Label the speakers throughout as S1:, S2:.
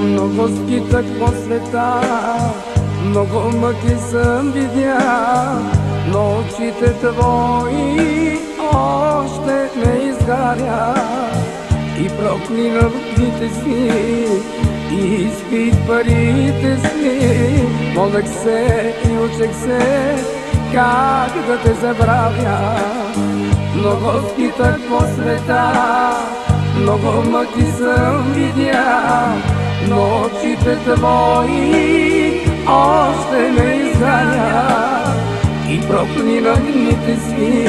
S1: Много скитах по света, много мъки съм видял, но очите твои още не изгаря. И проклинах дните си, и изпих парите си, молех се и учех се как да те забравя. Много скитах по света, много мъки съм видял, но очите твои още не изгаря. И проклинах дните си,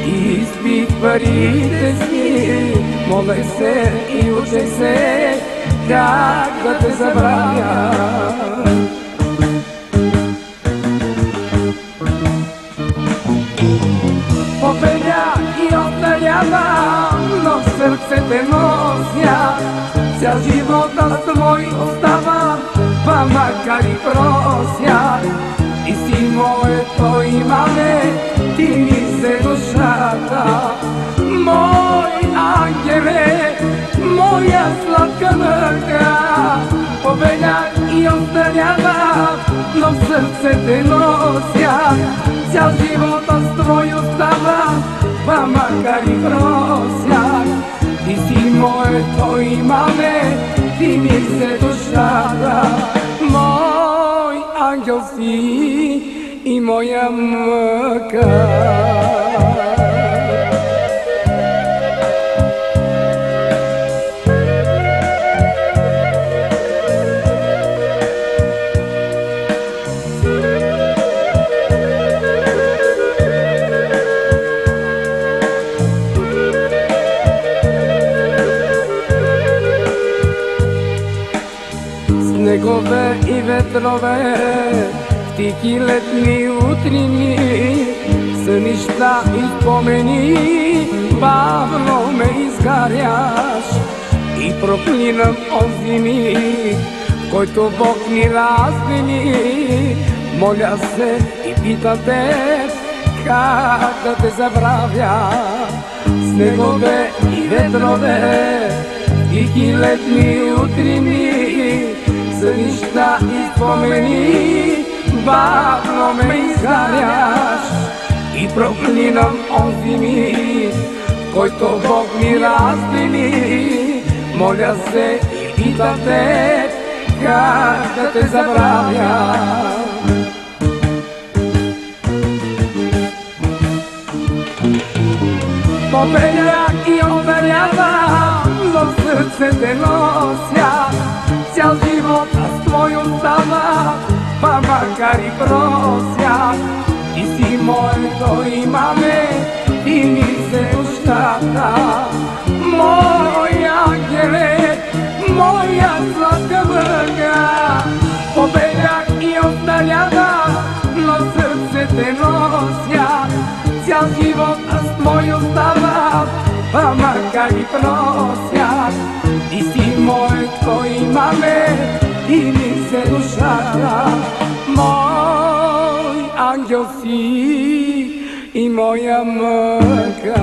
S1: и изпих парите си, молех се и учех се как да те забравя. Победя и остарявам, но в сърце те нося. Цял живот с твой остава, па макар и прося. И си моето имаме, ти ми се душата. Мой ангеле, моя сладка мъка. Победях и остарявам, но в сърце те нося. Цял живот с твой остава, па макар и прося. Ти си моето имаме, ти ми се душата. Мой ангел си и моя мъка. Снегове и ветрове, в тихи летни утрини, сънища и спомени, бавно ме изгаряш. И проклинам онзи миг, в който Бог ни раздели. Моля се и питам те, как да те забравя. Снегове и ветрове, тихи летни утрини, сънища и спомени, бавно ме изгаряш. И проклинам онзи миг, в който Бог ни раздели. Моля се и питам те, как да те забравя. Победях и остарявам, но в сърце те нося. Цял живот с твой остава, па макар и прося. И си моето имаме, ти ми се душата. Мой ангеле, моя сладка мъка. Победях и остарявам, но в сърце те нося. Цял живот с твой остава, па макар и прося. И си моето имаме, ти ми се душата. Мой ангел си и моя мъка.